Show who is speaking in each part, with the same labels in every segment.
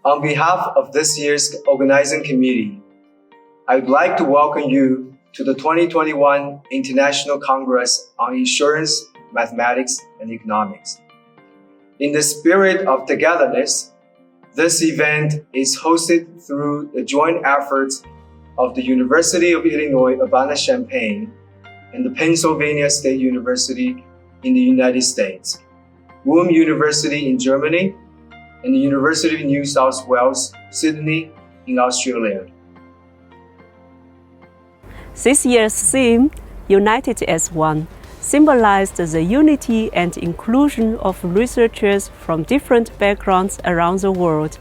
Speaker 1: On behalf of this year's organizing committee, I would like to welcome you to the 2021 International Congress on Insurance, Mathematics, and Economics. In the spirit of togetherness, this event is hosted through the joint efforts of the University of Illinois Urbana-Champaign and the Pennsylvania State University in the United States, Ulm University in Germany, and the University of New South Wales, Sydney in Australia.
Speaker 2: This year's theme, United as One, symbolized the unity and inclusion of researchers from different backgrounds around the world.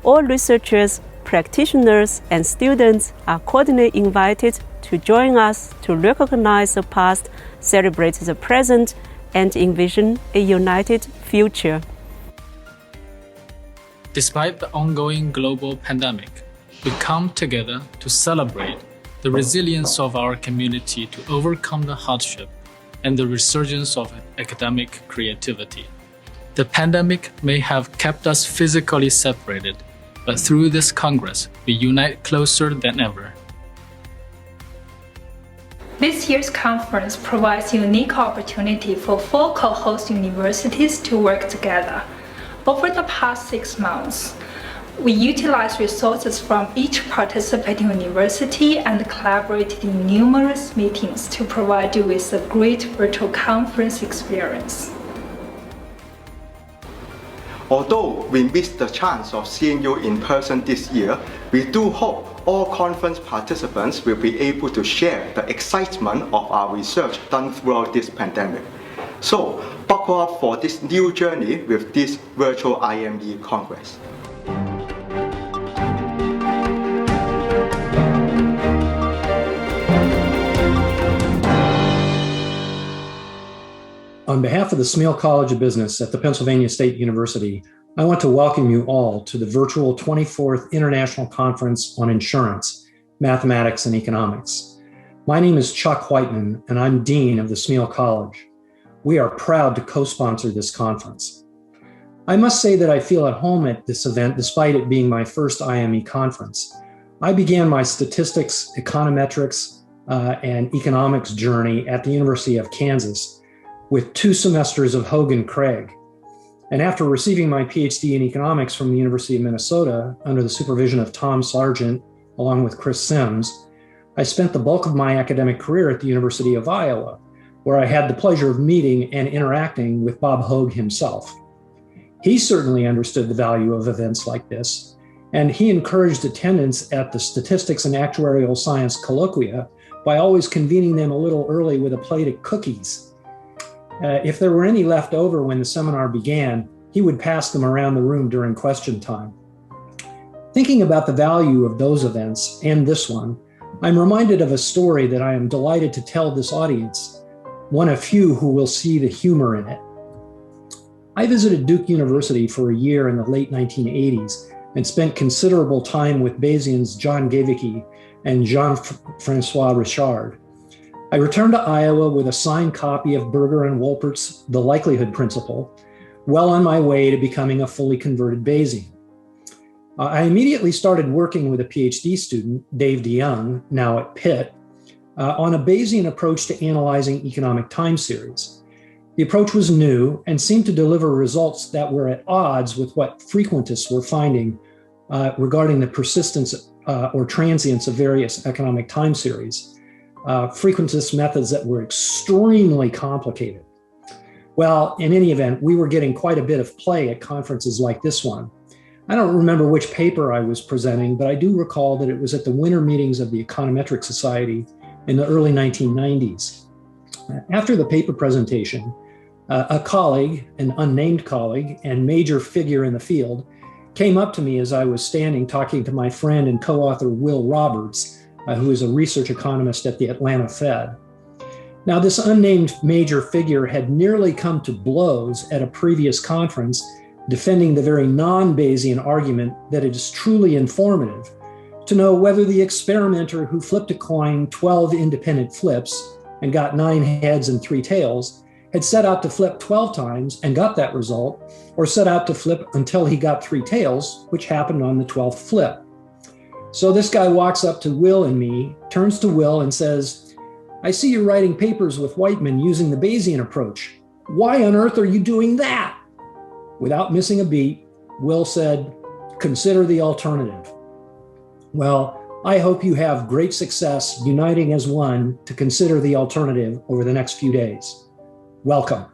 Speaker 2: All researchers, practitioners, and students are cordially invited to join us to recognize the past, celebrate the present, and envision a united future.
Speaker 3: Despite the ongoing global pandemic, we come together to celebrate the resilience of our community to overcome the hardship and the resurgence of academic creativity. The pandemic may have kept us physically separated, but through this Congress, we unite closer than ever.
Speaker 4: This year's conference provides a unique opportunity for four co-host universities to work together. Over the past 6 months, we utilized resources from each participating university and collaborated in numerous meetings to provide you with a great virtual conference experience.
Speaker 5: Although we missed the chance of seeing you in person this year, we do hope all conference participants will be able to share the excitement of our research done throughout this pandemic. So, buckle up for this new journey with this virtual IME Congress.
Speaker 6: On behalf of the Smeal College of Business at the Pennsylvania State University, I want to welcome you all to the virtual 24th International Conference on Insurance, Mathematics, and Economics. My name is Chuck Whiteman, and I'm Dean of the Smeal College. We are proud to co-sponsor this conference. I must say that I feel at home at this event despite it being my first IME conference. I began my statistics, econometrics, and economics journey at the University of Kansas with 2 semesters of Hogan Craig. And after receiving my PhD in economics from the University of Minnesota under the supervision of Tom Sargent, along with Chris Sims, I spent the bulk of my academic career at the University of Iowa, where I had the pleasure of meeting and interacting with Bob Hoag himself. He certainly understood the value of events like this, and he encouraged attendance at the Statistics and Actuarial Science colloquia by always convening them a little early with a plate of cookies. If there were any left over when the seminar began, he would pass them around the room during question time. Thinking about the value of those events and this one, I'm reminded of a story that I am delighted to tell this audience, one of few who will see the humor in it. I visited Duke University for a year in the late 1980s and spent considerable time with Bayesian's John Gavicki and Jean-Francois Richard. I returned to Iowa with a signed copy of Berger and Wolpert's The Likelihood Principle, well on my way to becoming a fully converted Bayesian. I immediately started working with a PhD student, Dave DeYoung, now at Pitt, on a Bayesian approach to analyzing economic time series. The approach was new and seemed to deliver results that were at odds with what frequentists were finding regarding the persistence or transience of various economic time series. Frequentist methods that were extremely complicated. Well, in any event, we were getting quite a bit of play at conferences like this one. I don't remember which paper I was presenting, but I do recall that it was at the winter meetings of the Econometric Society in the early 1990s. After the paper presentation, a colleague, an unnamed colleague and major figure in the field, came up to me as I was standing talking to my friend and co-author Will Roberts, who is a research economist at the Atlanta Fed. Now, this unnamed major figure had nearly come to blows at a previous conference defending the very non-Bayesian argument that it is truly informative to know whether the experimenter who flipped a coin 12 independent flips and got 9 heads and 3 tails had set out to flip 12 times and got that result, or set out to flip until he got 3 tails, which happened on the 12th flip. So this guy walks up to Will and me, turns to Will and says, "I see you're writing papers with Whiteman using the Bayesian approach. Why on earth are you doing that?" Without missing a beat, Will said, "Consider the alternative." Well, I hope you have great success uniting as one to consider the alternative over the next few days. Welcome.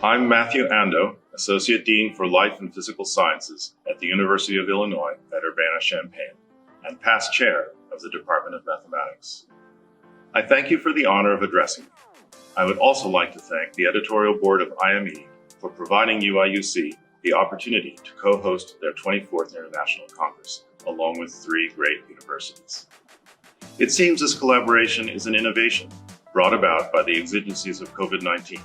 Speaker 7: I'm Matthew Ando, Associate Dean for Life and Physical Sciences at the University of Illinois at Urbana-Champaign, and past chair of the Department of Mathematics. I thank you for the honor of addressing you. I would also like to thank the editorial board of IME for providing UIUC the opportunity to co-host their 24th International Congress, along with 3 great universities. It seems this collaboration is an innovation brought about by the exigencies of COVID-19.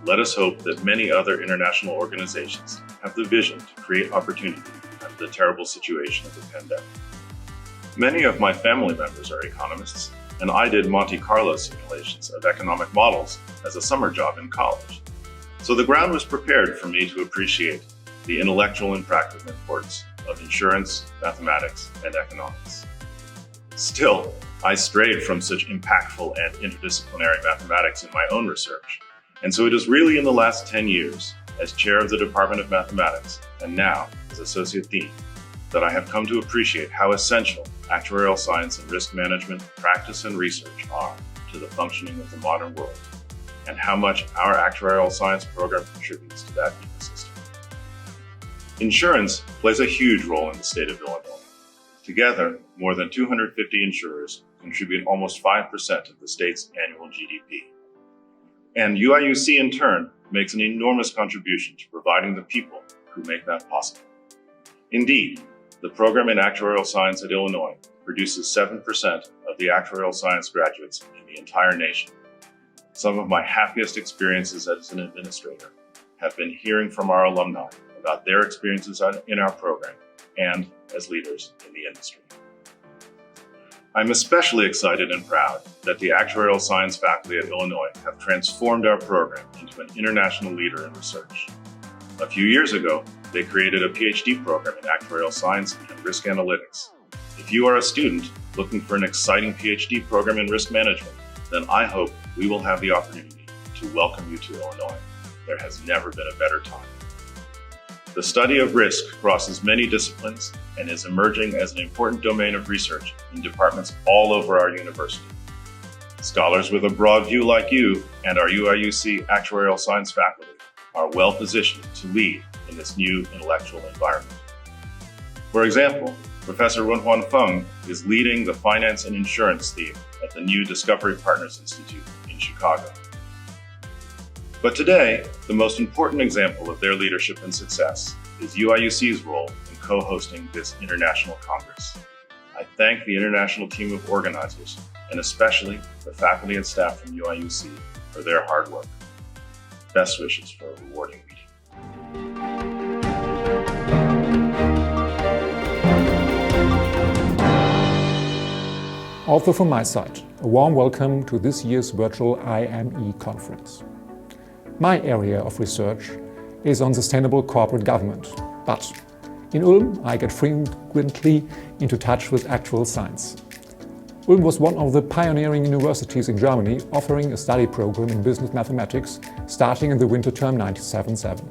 Speaker 7: Let us hope that many other international organizations have the vision to create opportunity after the terrible situation of the pandemic. Many of my family members are economists, and I did Monte Carlo simulations of economic models as a summer job in college. So the ground was prepared for me to appreciate the intellectual and practical importance of insurance, mathematics, and economics. Still, I strayed from such impactful and interdisciplinary mathematics in my own research. And so it is really in the last 10 years, as chair of the Department of Mathematics, and now as Associate Dean, that I have come to appreciate how essential actuarial science and risk management practice and research are to the functioning of the modern world, and how much our actuarial science program contributes to that ecosystem. Insurance plays a huge role in the state of Illinois. Together, more than 250 insurers contribute almost 5% of the state's annual GDP. And UIUC, in turn, makes an enormous contribution to providing the people who make that possible. Indeed, the program in actuarial science at Illinois produces 7% of the actuarial science graduates in the entire nation. Some of my happiest experiences as an administrator have been hearing from our alumni about their experiences in our program and as leaders in the industry. I'm especially excited and proud that the actuarial science faculty at Illinois have transformed our program into an international leader in research. A few years ago, they created a PhD program in actuarial science and risk analytics. If you are a student looking for an exciting PhD program in risk management, then I hope we will have the opportunity to welcome you to Illinois. There has never been a better time. The study of risk crosses many disciplines and is emerging as an important domain of research in departments all over our university. Scholars with a broad view like you and our UIUC actuarial science faculty are well positioned to lead in this new intellectual environment. For example, Professor Wenhuan Feng is leading the finance and insurance theme at the new Discovery Partners Institute in Chicago. But today, the most important example of their leadership and success is UIUC's role in co-hosting this international Congress. I thank the international team of organizers, and especially the faculty and staff from UIUC for their hard work. Best wishes for a rewarding meeting.
Speaker 8: Also from my side, a warm welcome to this year's virtual IME conference. My area of research is on sustainable corporate government, but in Ulm I get frequently into touch with actual science. Ulm was one of the pioneering universities in Germany offering a study program in business mathematics starting in the winter term 1977.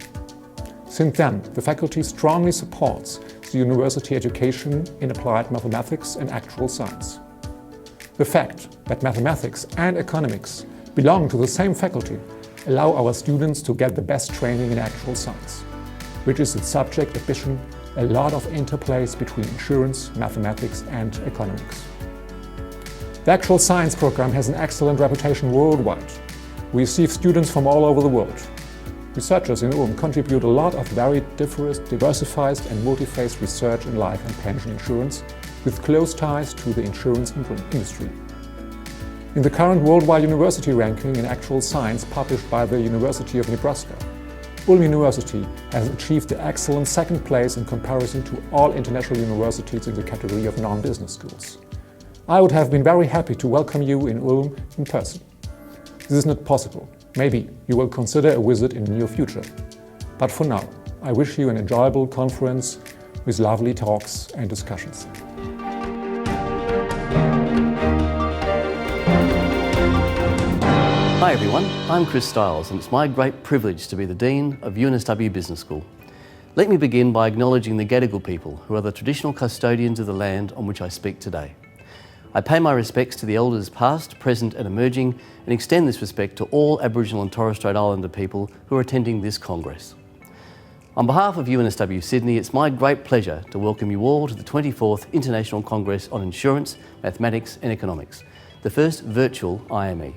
Speaker 8: Since then, the faculty strongly supports the university education in applied mathematics and actual science. The fact that mathematics and economics belong to the same faculty allow our students to get the best training in actual science, which is its subject ambition, a lot of interplays between insurance, mathematics and economics. The actual science program has an excellent reputation worldwide. We receive students from all over the world. Researchers in Ulm contribute a lot of very diversified and multi-phased research in life and pension insurance with close ties to the insurance industry. In the current worldwide university ranking in actual science published by the University of Nebraska, Ulm University has achieved the excellent second place in comparison to all international universities in the category of non-business schools. I would have been very happy to welcome you in Ulm in person. This is not possible. Maybe you will consider a visit in the near future. But for now, I wish you an enjoyable conference with lovely talks and discussions.
Speaker 9: Hi everyone, I'm Chris Stiles and it's my great privilege to be the Dean of UNSW Business School. Let me begin by acknowledging the Gadigal people who are the traditional custodians of the land on which I speak today. I pay my respects to the elders past, present and emerging and extend this respect to all Aboriginal and Torres Strait Islander people who are attending this Congress. On behalf of UNSW Sydney, it's my great pleasure to welcome you all to the 24th International Congress on Insurance, Mathematics and Economics, the first virtual IME.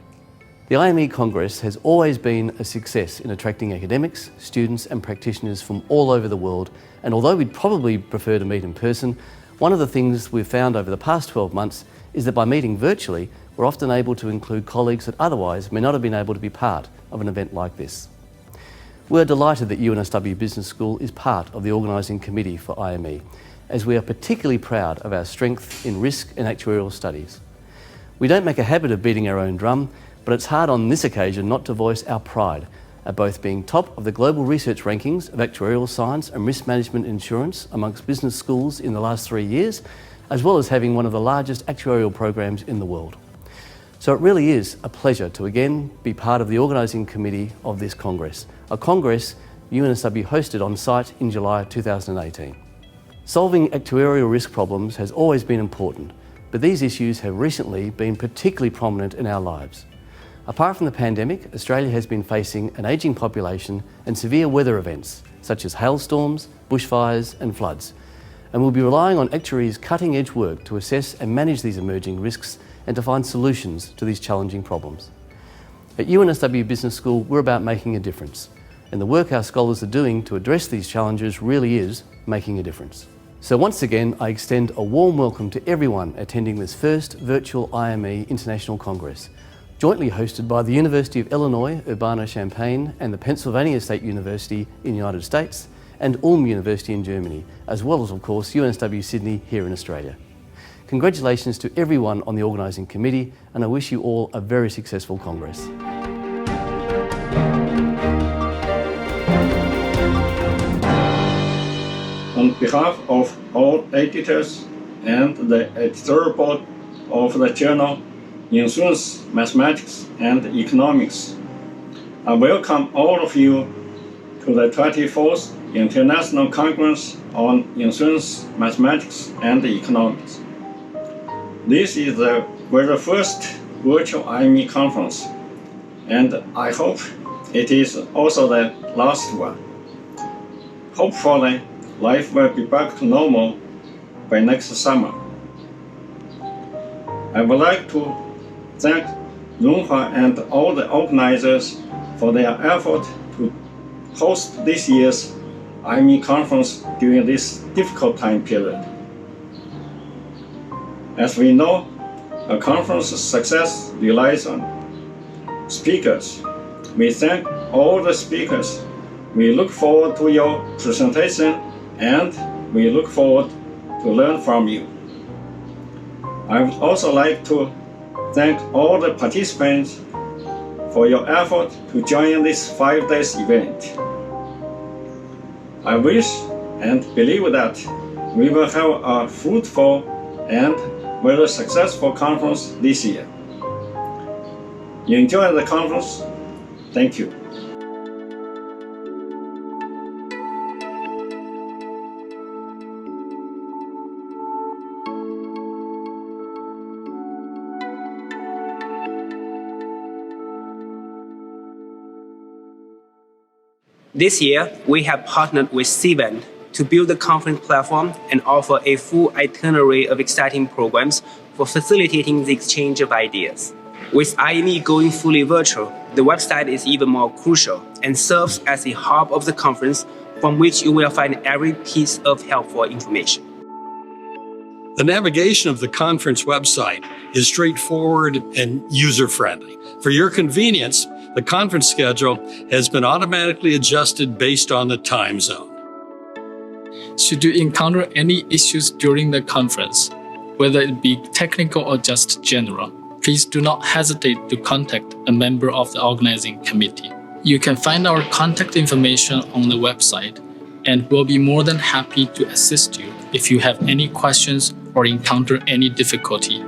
Speaker 9: The IME Congress has always been a success in attracting academics, students and practitioners from all over the world, and although we'd probably prefer to meet in person, one of the things we've found over the past 12 months is that by meeting virtually, we're often able to include colleagues that otherwise may not have been able to be part of an event like this. We're delighted that UNSW Business School is part of the organising committee for IME, as we are particularly proud of our strength in risk and actuarial studies. We don't make a habit of beating our own drum, but it's hard on this occasion not to voice our pride at both being top of the global research rankings of actuarial science and risk management insurance amongst business schools in the last 3 years, as well as having one of the largest actuarial programs in the world. So it really is a pleasure to again be part of the organising committee of this Congress, a Congress UNSW hosted on site in July 2018. Solving actuarial risk problems has always been important, but these issues have recently been particularly prominent in our lives. Apart from the pandemic, Australia has been facing an ageing population and severe weather events, such as hailstorms, bushfires and floods. And we'll be relying on actuaries' cutting-edge work to assess and manage these emerging risks and to find solutions to these challenging problems. At UNSW Business School, we're about making a difference. And the work our scholars are doing to address these challenges really is making a difference. So once again, I extend a warm welcome to everyone attending this first virtual IME International Congress, jointly hosted by the University of Illinois Urbana-Champaign and the Pennsylvania State University in the United States and Ulm University in Germany, as well as, of course, UNSW Sydney here in Australia. Congratulations to everyone on the organising committee, and I wish you all a very successful Congress.
Speaker 10: On behalf of all editors and the editorial board of the journal Insurance, Mathematics and Economics, I welcome all of you to the 24th International Congress on Insurance, Mathematics and Economics. This is the very first virtual IME conference, and I hope it is also the last one. Hopefully, life will be back to normal by next summer. I would like to thank Runhua and all the organizers for their effort to host this year's IME conference during this difficult time period. As we know, a conference's success relies on speakers. We thank all the speakers. We look forward to your presentation and we look forward to learn from you. I would also like to thank all the participants for your effort to join this 5 days event. I wish and believe that we will have a fruitful and very successful conference this year. You enjoy the conference. Thank you.
Speaker 11: This year, we have partnered with Cvent to build the conference platform and offer a full itinerary of exciting programs for facilitating the exchange of ideas. With IME going fully virtual, the website is even more crucial and serves as a hub of the conference from which you will find every piece of helpful information.
Speaker 12: The navigation of the conference website is straightforward and user-friendly. For your convenience, the conference schedule has been automatically adjusted based on the time zone.
Speaker 3: Should you encounter any issues during the conference, whether it be technical or just general, please do not hesitate to contact a member of the organizing committee. You can find our contact information on the website, and we'll be more than happy to assist you if you have any questions or encounter any difficulty.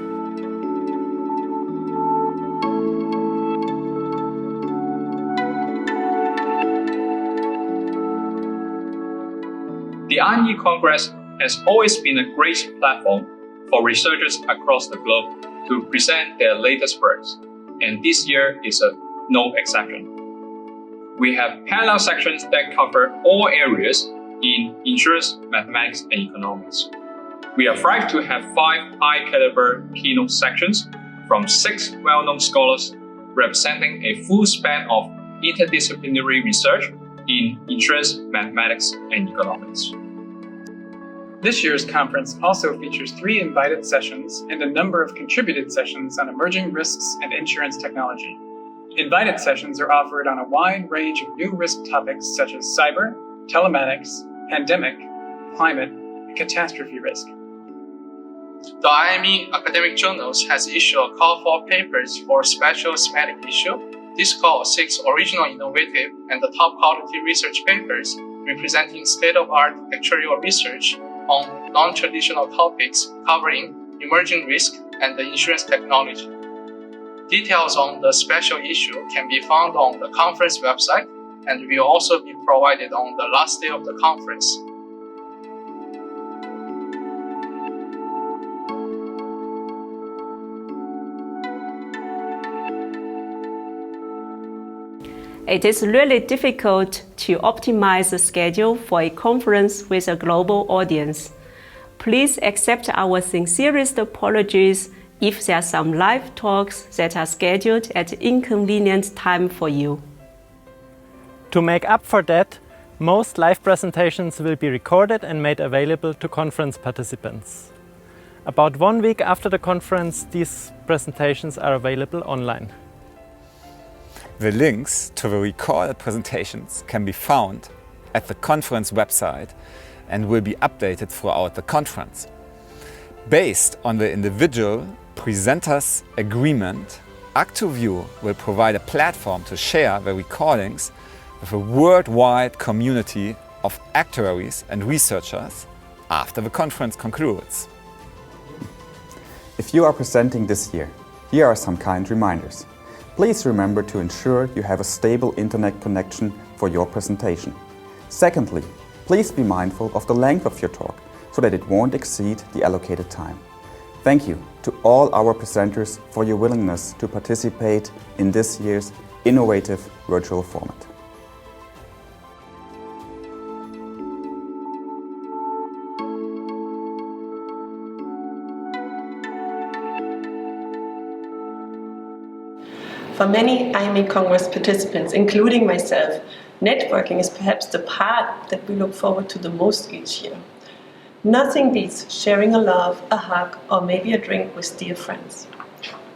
Speaker 13: The IME Congress has always been a great platform for researchers across the globe to present their latest works, and this year is no exception. We have panel sections that cover all areas in insurance, mathematics, and economics. We are thrilled to have 5 high-caliber keynote sections from 6 well-known scholars representing a full span of interdisciplinary research in insurance, mathematics, and economics.
Speaker 14: This year's conference also features 3 invited sessions and a number of contributed sessions on emerging risks and insurance technology. Invited sessions are offered on a wide range of new risk topics such as cyber, telematics, pandemic, climate, and catastrophe risk.
Speaker 15: The IME Academic Journals has issued a call for papers for special thematic issue. This call seeks original, innovative, and the top quality research papers representing state-of-art actuarial research on non-traditional topics covering emerging risk and the insurance technology. Details on the special issue can be found on the conference website and will also be provided on the last day of the conference.
Speaker 2: It is really difficult to optimize the schedule for a conference with a global audience. Please accept our sincerest apologies if there are some live talks that are scheduled at inconvenient time for you.
Speaker 16: To make up for that, most live presentations will be recorded and made available to conference participants. About 1 week after the conference, these presentations are available online.
Speaker 17: The links to the recorded presentations can be found at the conference website and will be updated throughout the conference. Based on the individual presenters' agreement, ActoView will provide a platform to share the recordings with a worldwide community of actuaries and researchers after the conference concludes.
Speaker 18: If you are presenting this year, here are some kind reminders. Please remember to ensure you have a stable internet connection for your presentation. Secondly, please be mindful of the length of your talk so that it won't exceed the allocated time. Thank you to all our presenters for your willingness to participate in this year's innovative virtual format.
Speaker 19: For many IME Congress participants, including myself, networking is perhaps the part that we look forward to the most each year. Nothing beats sharing a laugh, a hug, or maybe a drink with dear friends.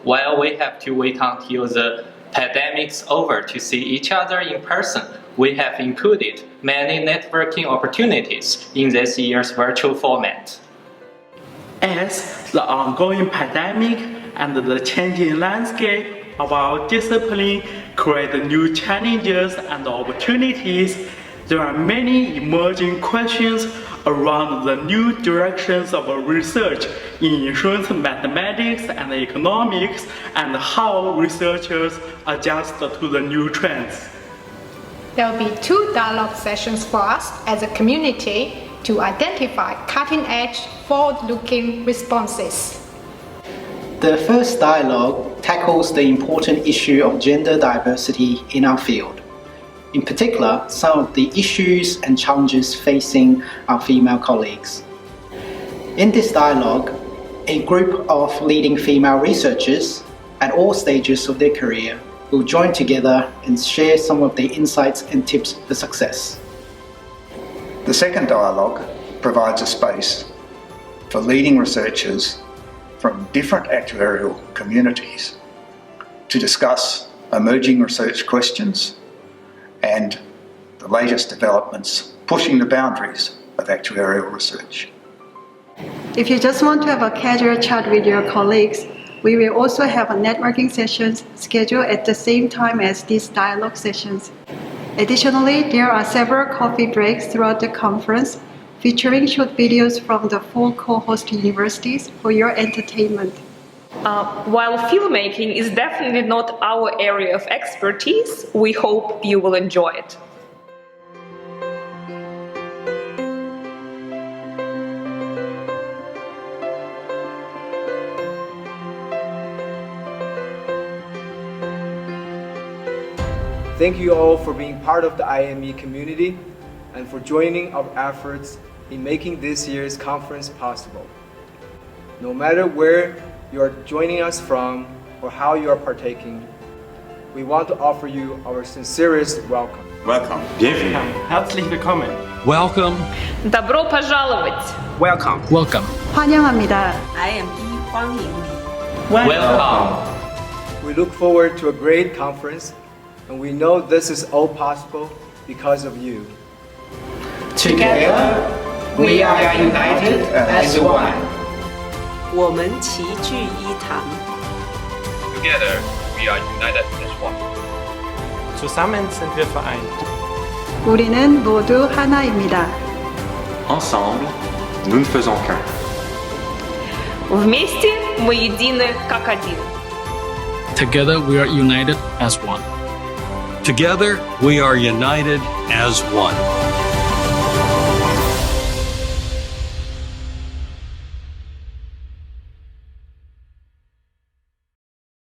Speaker 20: While we have to wait until the pandemic's over to see each other in person, we have included many networking opportunities in this year's virtual format.
Speaker 21: As the ongoing pandemic and the changing landscape of our discipline create new challenges and opportunities, there are many emerging questions around the new directions of research in insurance mathematics and economics and how researchers adjust to the new trends.
Speaker 22: There will be 2 dialogue sessions for us as a community to identify cutting-edge, forward-looking responses.
Speaker 23: The first dialogue tackles the important issue of gender diversity in our field. In particular, some of the issues and challenges facing our female colleagues. In this dialogue, a group of leading female researchers at all stages of their career will join together and share some of their insights and tips for success.
Speaker 24: The second dialogue provides a space for leading researchers from different actuarial communities to discuss emerging research questions and the latest developments pushing the boundaries of actuarial research.
Speaker 1: If you just want to have a casual chat with your colleagues, we will also have a networking sessions scheduled at the same time as these dialogue sessions. Additionally, there are several coffee breaks throughout the conference, featuring short videos from the 4 co-host universities for your entertainment.
Speaker 4: While filmmaking is definitely not our area of expertise, we hope you will enjoy it.
Speaker 5: Thank you all for being part of the IME community and for joining our efforts in making this year's conference possible. No matter where you are joining us from or how you are partaking, we want to offer you our sincerest welcome.
Speaker 24: Welcome.
Speaker 5: Bienvenue. Herzlich willkommen.
Speaker 12: Welcome.
Speaker 4: Добро пожаловать.
Speaker 11: Welcome.
Speaker 3: Welcome.
Speaker 1: 환영합니다.
Speaker 2: IME 欢迎你.
Speaker 20: Welcome.
Speaker 5: We look forward to a great conference, and we know this is all possible because of you.
Speaker 21: Together, we are united as one.
Speaker 2: 我们齐聚一堂.
Speaker 13: Together, we are united as one.
Speaker 16: Zusammen sind wir vereint.
Speaker 1: 우리는 모두 하나입니다.
Speaker 6: Ensemble, nous ne faisons qu'un.
Speaker 4: Вместе мы едины как один.
Speaker 3: Together we are united as one.
Speaker 12: Together, we are united as one.